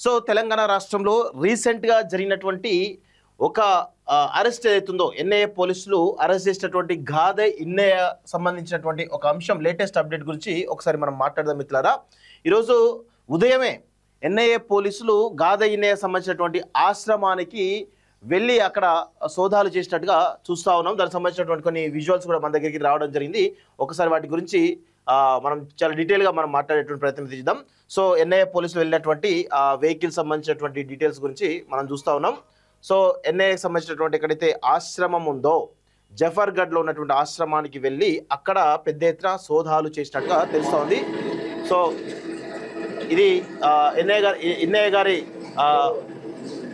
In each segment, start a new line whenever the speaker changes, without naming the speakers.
So Telangana రాష్ట్రంలో రీసెంట్గా జరిగినటువంటి ఒక అరెస్ట్ ఏదైతుందో ఎన్ఐఏ పోలీసులు అరెస్ట్ చేసినటువంటి గాదే ఇన్నయ్య సంబంధించినటువంటి ఒక అంశం లేటెస్ట్ అప్డేట్ గురించి ఒకసారి మనం మాట్లాడదాం మిత్రులారా. ఈరోజు ఉదయమే ఎన్ఐఏ పోలీసులు గాదే ఇన్నయ్య సంబంధించినటువంటి ఆశ్రమానికి వెళ్ళి అక్కడ సోదాలు చేసినట్టుగా చూస్తూ ఉన్నాం. దానికి సంబంధించినటువంటి కొన్ని విజువల్స్ కూడా మన దగ్గరికి రావడం జరిగింది. ఒకసారి వాటి గురించి మనం చాలా డీటెయిల్గా మనం మాట్లాడేటువంటి ప్రయత్నం చేద్దాం. సో ఎన్ఐఏ పోలీసులు వెళ్ళినటువంటి వెహికల్ సంబంధించినటువంటి డీటెయిల్స్ గురించి మనం చూస్తూ ఉన్నాం. సో ఎన్ఐఏకి సంబంధించినటువంటి ఎక్కడైతే ఆశ్రమం ఉందో జఫర్గఢ్లో ఉన్నటువంటి ఆశ్రమానికి వెళ్ళి అక్కడ పెద్ద ఎత్తున సోదాలు చేసినట్టుగా తెలుస్తూ ఉంది. సో ఇది ఎన్ఐఏ గారి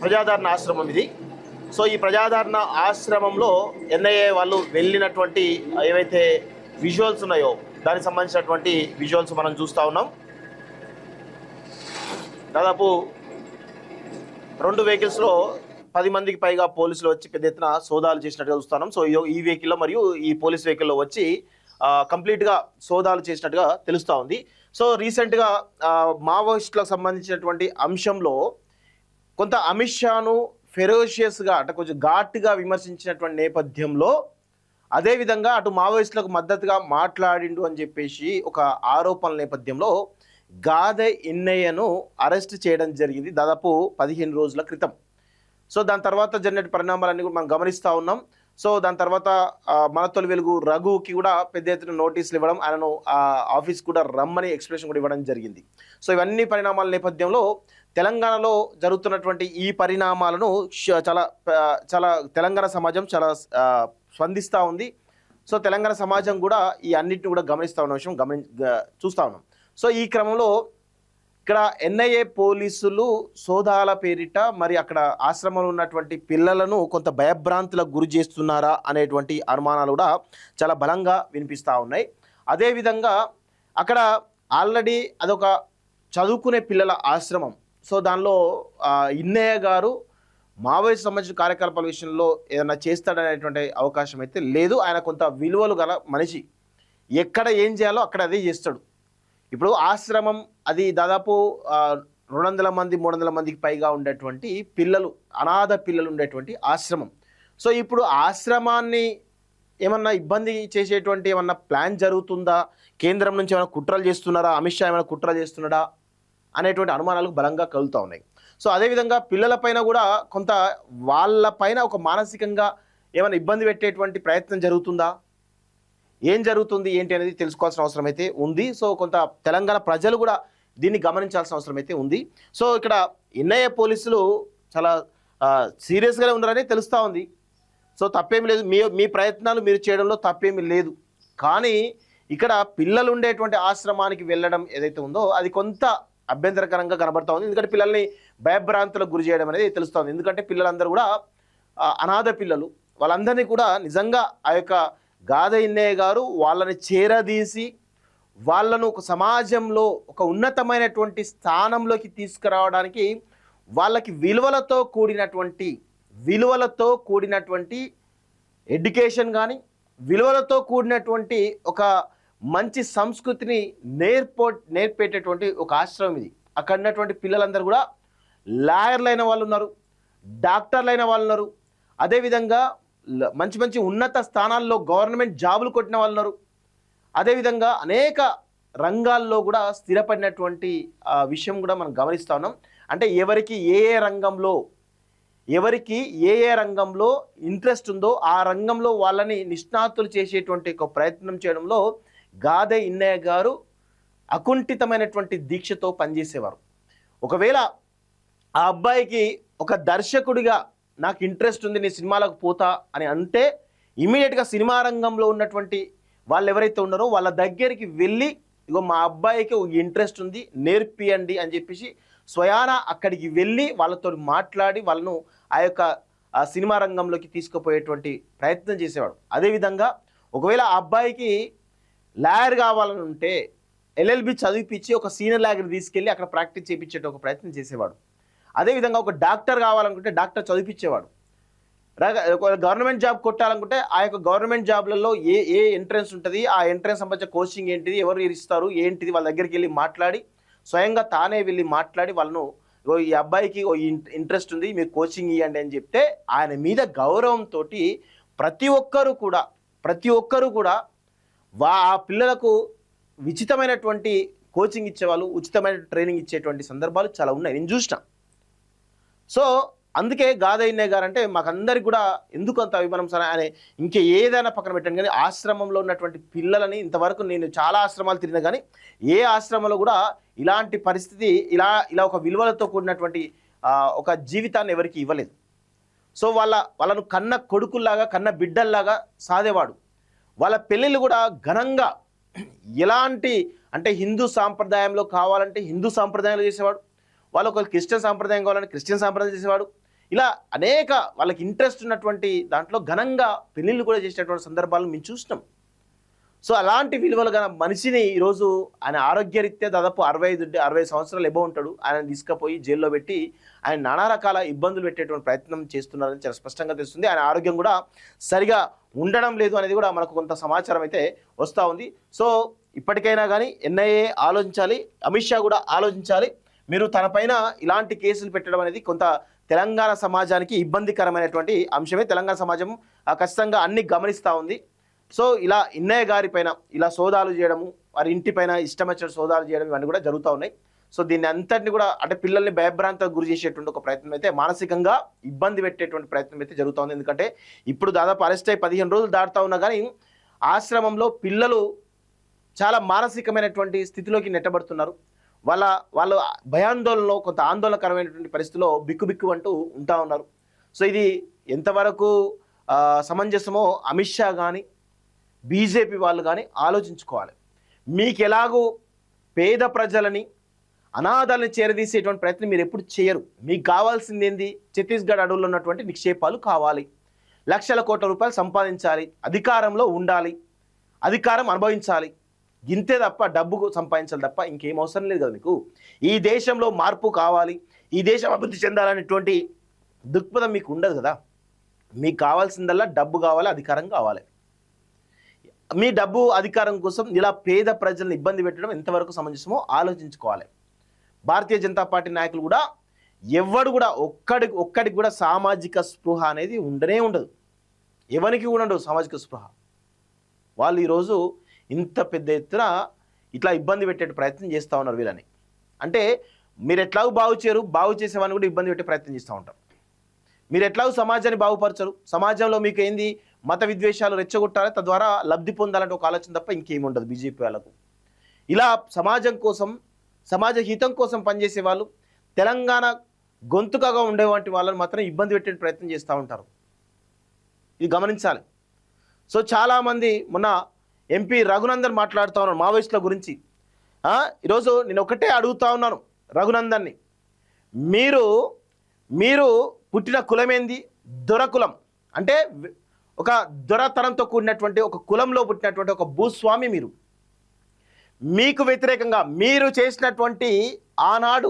ప్రజాదరణ ఆశ్రమం ఇది. సో ఈ ప్రజాదరణ ఆశ్రమంలో ఎన్ఐఏ వాళ్ళు వెళ్ళినటువంటి ఏవైతే విజువల్స్ ఉన్నాయో దానికి సంబంధించినటువంటి విజువల్స్ మనం చూస్తూ ఉన్నాం. దాదాపు 2 వెహికల్స్లో 10 మందికి పైగా పోలీసులు వచ్చి పెద్ద ఎత్తున సోదాలు చేసినట్టుగా చూస్తున్నాం. సో ఈ వెహికల్లో మరియు ఈ పోలీస్ వెహికల్లో వచ్చి కంప్లీట్గా సోదాలు చేసినట్టుగా తెలుస్తూ ఉంది. సో రీసెంట్గా మావోయిస్టులకు సంబంధించినటువంటి అంశంలో కొంత అమిత్ షాను ఫెరోషియస్గా అంటే కొంచెం ఘాటుగా విమర్శించినటువంటి నేపథ్యంలో అదేవిధంగా అటు మావోయిస్టులకు మద్దతుగా మాట్లాడిండు అని చెప్పేసి ఒక ఆరోపణల నేపథ్యంలో గాదే ఇన్నయ్యను అరెస్ట్ చేయడం జరిగింది దాదాపు 15 రోజుల క్రితం. సో దాని తర్వాత జరిగిన పరిణామాలన్నీ కూడా మనం గమనిస్తూ ఉన్నాం. సో దాని తర్వాత మన తొలి వెలుగు రఘుకి కూడా పెద్ద ఎత్తున నోటీసులు ఇవ్వడం, ఆయనను ఆఫీస్ కూడా రమ్మని ఎక్స్ప్రెషన్ కూడా ఇవ్వడం జరిగింది. సో ఇవన్నీ పరిణామాల నేపథ్యంలో తెలంగాణలో జరుగుతున్నటువంటి ఈ పరిణామాలను చాలా తెలంగాణ సమాజం చాలా స్పందిస్తూ ఉంది. సో తెలంగాణ సమాజం కూడా ఈ అన్నింటిని కూడా గమనిస్తూ ఉన్న విషయం చూస్తూ ఉన్నాం. సో ఈ క్రమంలో ఇక్కడ ఎన్ఐఏ పోలీసులు సోదాల పేరిట మరి అక్కడ ఆశ్రమంలో ఉన్నటువంటి పిల్లలను కొంత భయభ్రాంతులకు గురి చేస్తున్నారా అనేటువంటి అనుమానాలు కూడా చాలా బలంగా వినిపిస్తూ ఉన్నాయి. అదేవిధంగా అక్కడ ఆల్రెడీ అదొక చదువుకునే పిల్లల ఆశ్రమం. సో దానిలో ఇన్నయ్య గారు మావోయిస్ట్ సంబంధించిన కార్యకలాపాల విషయంలో ఏదైనా చేస్తాడనేటువంటి అవకాశం అయితే లేదు. ఆయన కొంత విలువలు గల మనిషి, ఎక్కడ ఏం చేయాలో అక్కడ అదే చేస్తాడు. ఇప్పుడు ఆశ్రమం అది దాదాపు 200 మంది 300 మందికి పైగా ఉండేటువంటి పిల్లలు, అనాథ పిల్లలు ఉండేటువంటి ఆశ్రమం. సో ఇప్పుడు ఆశ్రమాన్ని ఏమన్నా ఇబ్బంది చేసేటువంటి ఏమన్నా ప్లాన్ జరుగుతుందా, కేంద్రం నుంచి ఏమైనా కుట్రలు చేస్తున్నారా, అమిత్ షా ఏమైనా కుట్రలు చేస్తున్నాడా అనేటువంటి అనుమానాలు బలంగా కలుగుతూ ఉన్నాయి. సో అదేవిధంగా పిల్లలపైన కూడా కొంత వాళ్ళపైన ఒక మానసికంగా ఏమైనా ఇబ్బంది పెట్టేటువంటి ప్రయత్నం జరుగుతుందా, ఏం జరుగుతుంది ఏంటి అనేది తెలుసుకోవాల్సిన అవసరం అయితే ఉంది. సో కొంత తెలంగాణ ప్రజలు కూడా దీన్ని గమనించాల్సిన అవసరం అయితే ఉంది. సో ఇక్కడ ఎన్ఐఏ పోలీసులు చాలా సీరియస్గానే ఉన్నారని తెలుస్తూ ఉంది. సో తప్పేమి లేదు, మీ ప్రయత్నాలు మీరు చేయడంలో తప్పేమీ లేదు. కానీ ఇక్కడ పిల్లలు ఉండేటువంటి ఆశ్రమానికి వెళ్ళడం ఏదైతే ఉందో అది కొంత అభ్యంతరకరంగా కనబడతా ఉంది. ఎందుకంటే పిల్లల్ని భయభ్రాంతులకు గురి చేయడం అనేది తెలుస్తూ ఉంది. ఎందుకంటే పిల్లలందరూ కూడా అనాథ పిల్లలు, వాళ్ళందరినీ కూడా నిజంగా ఆ యొక్క గాదే ఇన్నయ్య గారు వాళ్ళని చేరదీసి వాళ్ళను ఒక సమాజంలో ఒక ఉన్నతమైనటువంటి స్థానంలోకి తీసుకురావడానికి వాళ్ళకి విలువలతో కూడినటువంటి ఎడ్యుకేషన్ కానీ విలువలతో కూడినటువంటి ఒక మంచి సంస్కృతిని నేర్పేటటువంటి ఒక ఆశ్రమం ఇది. అక్కడ ఉన్నటువంటి పిల్లలందరూ కూడా లాయర్లు అయిన వాళ్ళు ఉన్నారు, డాక్టర్లు అయిన వాళ్ళు ఉన్నారు, అదేవిధంగా మంచి ఉన్నత స్థానాల్లో గవర్నమెంట్ జాబులు కొట్టిన వాళ్ళు ఉన్నారు. అదేవిధంగా అనేక రంగాల్లో కూడా స్థిరపడినటువంటి విషయం కూడా మనం గమనిస్తూ ఉన్నాం. అంటే ఎవరికి ఏ రంగంలో ఇంట్రెస్ట్ ఉందో ఆ రంగంలో వాళ్ళని నిష్ణాతులు చేసేటువంటి ఒక ప్రయత్నం చేయడంలో గాదే ఇన్నయ్య గారు అకుంఠితమైనటువంటి దీక్షతో పనిచేసేవారు. ఒకవేళ ఆ అబ్బాయికి ఒక దర్శకుడిగా నాకు ఇంట్రెస్ట్ ఉంది, నేను సినిమాలకు పోతా అని అంటే ఇమీడియట్గా సినిమా రంగంలో ఉన్నటువంటి వాళ్ళు ఎవరైతే ఉన్నారో వాళ్ళ దగ్గరికి వెళ్ళి ఇగో మా అబ్బాయికి ఇంట్రెస్ట్ ఉంది నేర్పియండి అని చెప్పేసి స్వయాన అక్కడికి వెళ్ళి వాళ్ళతో మాట్లాడి వాళ్ళను ఆ యొక్క సినిమా రంగంలోకి తీసుకుపోయేటువంటి ప్రయత్నం చేసేవాడు. అదేవిధంగా ఒకవేళ ఆ అబ్బాయికి లాయర్ కావాలని ఉంటే LLB చదివిపించి ఒక సీనియర్ లాయర్ని తీసుకెళ్ళి అక్కడ ప్రాక్టీస్ చేయించే ఒక ప్రయత్నం చేసేవాడు. అదేవిధంగా ఒక డాక్టర్ కావాలనుకుంటే డాక్టర్ చదివించేవాడు. గవర్నమెంట్ జాబ్ కొట్టాలనుకుంటే ఆ యొక్క గవర్నమెంట్ జాబ్లలో ఏ ఎంట్రన్స్ ఉంటుంది, ఆ ఎంట్రన్స్ సంబంధించిన కోచింగ్ ఏంటిది, ఎవరు ఇస్తారు ఏంటిది వాళ్ళ దగ్గరికి వెళ్ళి మాట్లాడి స్వయంగా తానే వెళ్ళి మాట్లాడి వాళ్ళను ఇగో ఈ అబ్బాయికి ఇంట్రెస్ట్ ఉంది, మీరు కోచింగ్ ఇవ్వండి అని చెప్తే ఆయన మీద గౌరవంతో ప్రతి ఒక్కరు కూడా ఆ పిల్లలకు ఉచితమైనటువంటి కోచింగ్ ఇచ్చేవాళ్ళు, ఉచితమైన ట్రైనింగ్ ఇచ్చేటువంటి సందర్భాలు చాలా ఉన్నాయి, నేను చూసిన. సో అందుకే గాదయ్య గారు అంటే మాకందరికి కూడా ఎందుకు అంత అభిమానం సార్. ఆయన ఇంకే ఏదైనా పక్కన పెట్టండి, కానీ ఆశ్రమంలో ఉన్నటువంటి పిల్లలని ఇంతవరకు నేను చాలా ఆశ్రమాలు తిరిగినా కానీ ఏ ఆశ్రమంలో కూడా ఇలాంటి పరిస్థితి ఇలా ఒక విలువలతో కూడినటువంటి ఒక జీవితాన్ని ఎవరికి ఇవ్వలేదు. సో వాళ్ళను కన్న కొడుకుల్లాగా కన్న బిడ్డల్లాగా సాదేవాడు. వాళ్ళ పెళ్ళిళ్ళు కూడా ఘనంగా ఎలాంటి అంటే హిందూ సాంప్రదాయంలో కావాలంటే హిందూ సాంప్రదాయంలో చేసేవాడు, వాళ్ళు ఒక క్రిస్టియన్ సాంప్రదాయం కావాలంటే క్రిస్టియన్ సాంప్రదాయం చేసేవాడు. ఇలా అనేక వాళ్ళకి ఇంట్రెస్ట్ ఉన్నటువంటి దాంట్లో ఘనంగా పెళ్ళిళ్ళు కూడా చేసేటువంటి సందర్భాలను మేము చూసినాం. సో అలాంటి విలువలు గల మనిషిని ఈరోజు ఆయన ఆరోగ్యరీత్యా దాదాపు 65 సంవత్సరాలు ఎబో ఉంటాడు, ఆయన తీసుకుపోయి జైల్లో పెట్టి ఆయన నానా రకాల ఇబ్బందులు పెట్టేటువంటి ప్రయత్నం చేస్తున్నారని చాలా స్పష్టంగా తెలుస్తుంది. ఆయన ఆరోగ్యం కూడా సరిగా ఉండడం లేదు అనేది కూడా మనకు కొంత సమాచారం అయితే వస్తూ ఉంది. సో ఇప్పటికైనా కానీ ఎన్ఐఏ ఆలోచించాలి, అమిత్ షా కూడా ఆలోచించాలి. మీరు తనపైన ఇలాంటి కేసులు పెట్టడం అనేది కొంత తెలంగాణ సమాజానికి ఇబ్బందికరమైనటువంటి అంశమే. తెలంగాణ సమాజం ఖచ్చితంగా అన్ని గమనిస్తూ ఉంది. సో ఇలా ఇన్నయ్య గారి పైన ఇలా సోదాలు చేయడము, వారి ఇంటిపైన ఇష్టం వచ్చిన సోదాలు చేయడం ఇవన్నీ కూడా జరుగుతూ ఉన్నాయి. సో దీన్ని అంతటిని కూడా అంటే పిల్లల్ని భయభ్రాంతకు గురి చేసేటువంటి ఒక ప్రయత్నం అయితే, మానసికంగా ఇబ్బంది పెట్టేటువంటి ప్రయత్నం అయితే జరుగుతూ ఉంది. ఎందుకంటే ఇప్పుడు దాదాపు అరెస్ట్ అయ్యి 15 రోజులు దాటుతూ ఉన్నా కానీ ఆశ్రమంలో పిల్లలు చాలా మానసికమైనటువంటి స్థితిలోకి నెట్టబడుతున్నారు. వాళ్ళు భయాందోళనలో కొంత ఆందోళనకరమైనటువంటి పరిస్థితిలో బిక్కు అంటూ ఉంటా ఉన్నారు. సో ఇది ఎంతవరకు సమంజసమో అమిత్ షా కానీ బీజేపీ వాళ్ళు కానీ ఆలోచించుకోవాలి. మీకు ఎలాగో పేద ప్రజలని అనాథాలను చేరదీసేటువంటి ప్రయత్నం మీరు ఎప్పుడు చేయరు. మీకు కావాల్సింది ఏంది? ఛత్తీస్గఢ్ అడవుల్లో ఉన్నటువంటి నిక్షేపాలు కావాలి, లక్షల కోట్ల రూపాయలు సంపాదించాలి, అధికారంలో ఉండాలి, అధికారం అనుభవించాలి, ఇంతే తప్ప డబ్బు సంపాదించాలి తప్ప ఇంకేం అవసరం లేదు కదా మీకు. ఈ దేశంలో మార్పు కావాలి, ఈ దేశం అభివృద్ధి చెందాలనేటువంటి దృక్పథం మీకు ఉండదు కదా. మీకు కావాల్సిందల్లా డబ్బు కావాలి, అధికారం కావాలి. మీ డబ్బు అధికారం కోసం ఇలా పేద ప్రజలను ఇబ్బంది పెట్టడం ఎంతవరకు సమంజసమో ఆలోచించుకోవాలి. భారతీయ జనతా పార్టీ నాయకులు కూడా ఎవడు కూడా ఒక్కడికి కూడా సామాజిక స్పృహ అనేది ఉండనే ఉండదు, ఎవరికి కూడా ఉండదు సామాజిక స్పృహ. వాళ్ళు ఈరోజు ఇంత పెద్ద ఎత్తున ఇట్లా ఇబ్బంది పెట్టే ప్రయత్నం చేస్తూ ఉన్నారు వీళ్ళని. అంటే మీరు ఎట్లాగూ బాగు చేసేవాడిని కూడా ఇబ్బంది పెట్టే ప్రయత్నం చేస్తూ ఉంటారు. మీరు ఎట్లాగూ సమాజాన్ని బాగుపరచరు, సమాజంలో మీకు ఏంది మత విద్వేషాలు రెచ్చగొట్టాలి, తద్వారా లబ్ధి పొందాలంటే ఒక ఆలోచన తప్ప ఇంకేమి ఉండదు బీజేపీ వాళ్ళకు. ఇలా సమాజం కోసం సమాజ హితం కోసం పనిచేసే వాళ్ళు, తెలంగాణ గొంతుకగా ఉండేవంటి వాళ్ళని మాత్రం ఇబ్బంది పెట్టే ప్రయత్నం చేస్తూ ఉంటారు. ఇది గమనించాలి. సో చాలామంది మొన్న ఎంపీ రఘునందన్ మాట్లాడుతూ ఉన్నాను మావోయిస్టుల గురించి. ఈరోజు నేను ఒకటే అడుగుతా ఉన్నాను రఘునందన్ని, మీరు పుట్టిన కులమేంది? దొరకులం. అంటే ఒక దొరతనంతో కూడినటువంటి ఒక కులంలో పుట్టినటువంటి ఒక భూస్వామి మీరు. మీకు వ్యతిరేకంగా మీరు చేసినటువంటి ఆనాడు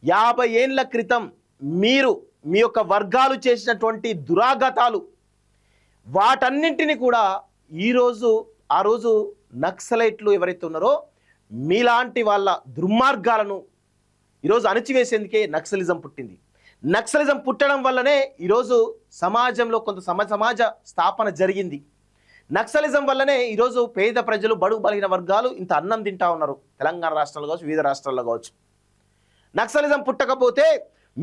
50 ఏళ్ల క్రితం మీరు మీ యొక్క వర్గాలు చేసినటువంటి దురాగతాలు వాటన్నింటినీ కూడా ఆ రోజు నక్సలైట్లు ఎవరైతే ఉన్నారో మీలాంటి వాళ్ళ దుర్మార్గాలను ఈరోజు అణచివేసేందుకే నక్సలిజం పుట్టింది. నక్సలిజం పుట్టడం వల్లనే ఈరోజు సమాజంలో కొంత సమాజ స్థాపన జరిగింది. నక్సలిజం వల్లనే ఈరోజు పేద ప్రజలు బడుగు బలహీన వర్గాలు ఇంత అన్నం తింటా ఉన్నారు, తెలంగాణ రాష్ట్రాల్లో కావచ్చు, వివిధ రాష్ట్రాల్లో కావచ్చు. నక్సలిజం పుట్టకపోతే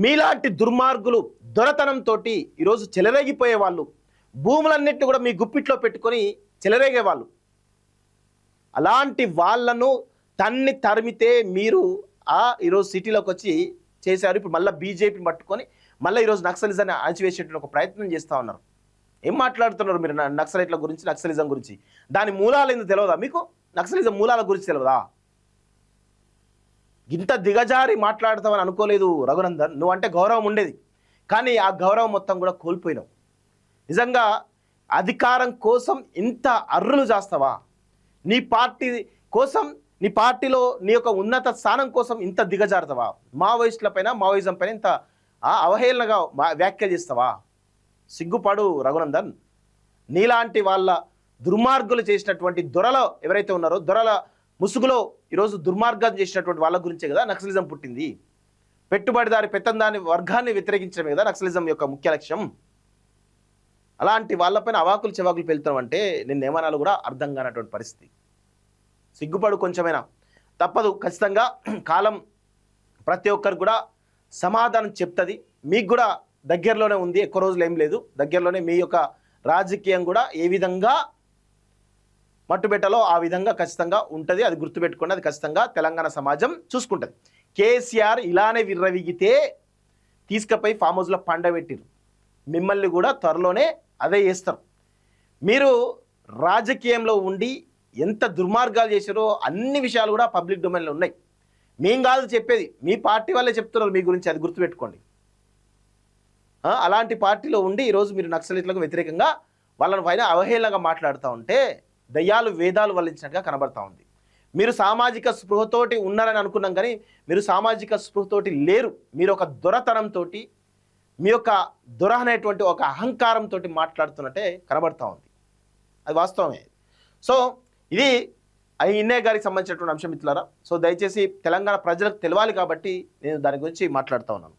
మీలాంటి దుర్మార్గులు దొరతనంతో ఈరోజు చెలరేగిపోయే వాళ్ళు, భూములన్నింటినీ కూడా మీ గుప్పిట్లో పెట్టుకొని చెలరేగేవాళ్ళు. అలాంటి వాళ్ళను తరిమితే మీరు ఈరోజు సిటీలోకి వచ్చి చేశారు. ఇప్పుడు మళ్ళీ బీజేపీని పట్టుకొని మళ్ళీ ఈరోజు నక్సలిజాన్ని అణచివేసేటువంటి ఒక ప్రయత్నం చేస్తూ ఉన్నారు. ఏం మాట్లాడుతున్నారు మీరు నక్సలైట్ల గురించి, నక్సలిజం గురించి? దాని మూలాలు ఏందో తెలియదా మీకు? నక్సలిజం మూలాల గురించి తెలియదా? ఇంత దిగజారి మాట్లాడతామని అనుకోలేదు రఘునందన్. నువ్వంటే గౌరవం ఉండేది, కానీ ఆ గౌరవం మొత్తం కూడా కోల్పోయినావు. నిజంగా అధికారం కోసం ఇంత అర్రులు చేస్తావా? నీ పార్టీ కోసం, నీ పార్టీలో నీ యొక్క ఉన్నత స్థానం కోసం ఇంత దిగజారుతావా? మావోయిస్టుల పైన, మావోయిజం పైన ఇంత అవహేళనగా వ్యాఖ్యలు చేస్తావా? సిగ్గుపడు రఘునందన్. నీలాంటి వాళ్ళ దుర్మార్గులు చేసినటువంటి దొరలు ఎవరైతే ఉన్నారో, దొరల ముసుగులో ఈరోజు దుర్మార్గం చేసినటువంటి వాళ్ళ గురించే కదా నక్సలిజం పుట్టింది. పెట్టుబడిదారి పెత్తందారి వర్గాన్ని వ్యతిరేకించడమే కదా నక్సలిజం యొక్క ముఖ్య లక్ష్యం. అలాంటి వాళ్ళపైన అవాకులు చెవాకులు పెళ్తాం అంటే నిన్నేమనాలో కూడా అర్థం కానటువంటి పరిస్థితి. సిగ్గుపడు కొంచెమైనా, తప్పదు. ఖచ్చితంగా కాలం ప్రతి ఒక్కరికి కూడా సమాధానం చెప్తుంది. మీకు కూడా దగ్గరలోనే ఉంది, ఎక్కువ రోజులు ఏం లేదు. దగ్గరలోనే మీ యొక్క రాజకీయం కూడా ఏ విధంగా మట్టుబెట్టలో ఆ విధంగా ఖచ్చితంగా ఉంటుంది. అది గుర్తుపెట్టుకోండి. అది ఖచ్చితంగా తెలంగాణ సమాజం చూసుకుంటుంది. కేసీఆర్ ఇలానే విర్రవిగితే తీసుకుపోయి ఫామ్ హౌస్లో పండబెట్టిరు. మిమ్మల్ని కూడా త్వరలోనే అదే చేస్తారు. మీరు రాజకీయంలో ఉండి ఎంత దుర్మార్గాలు చేశారో అన్ని విషయాలు కూడా పబ్లిక్ డొమైన్లో ఉన్నాయి. మేం కాదు చెప్పేది, మీ పార్టీ వాళ్ళే చెప్తున్నారు మీ గురించి. అది గుర్తుపెట్టుకోండి. అలాంటి పార్టీలో ఉండి ఈరోజు మీరు నక్సలిట్లకు వ్యతిరేకంగా వాళ్ళని పైన అవహేళనగా మాట్లాడుతూ ఉంటే దయ్యాలు వేదాలు వల్లించినట్టుగా కనబడతా ఉంది. మీరు సామాజిక స్పృహతోటి ఉన్నారని అనుకున్నాం, కానీ మీరు సామాజిక స్పృహతోటి లేరు. మీరు ఒక దొరతనంతో, మీ యొక్క దొర అనేటువంటి ఒక అహంకారంతో మాట్లాడుతున్నట్టే కనబడతా ఉంది. అది వాస్తవమే. సో ఇది ఇన్నయ్య గారికి సంబంధించినటువంటి అంశం మిత్రులారా. సో దయచేసి తెలంగాణ ప్రజలకు తెలవాలి కాబట్టి నేను దాని గురించి మాట్లాడుతూ ఉన్నాను.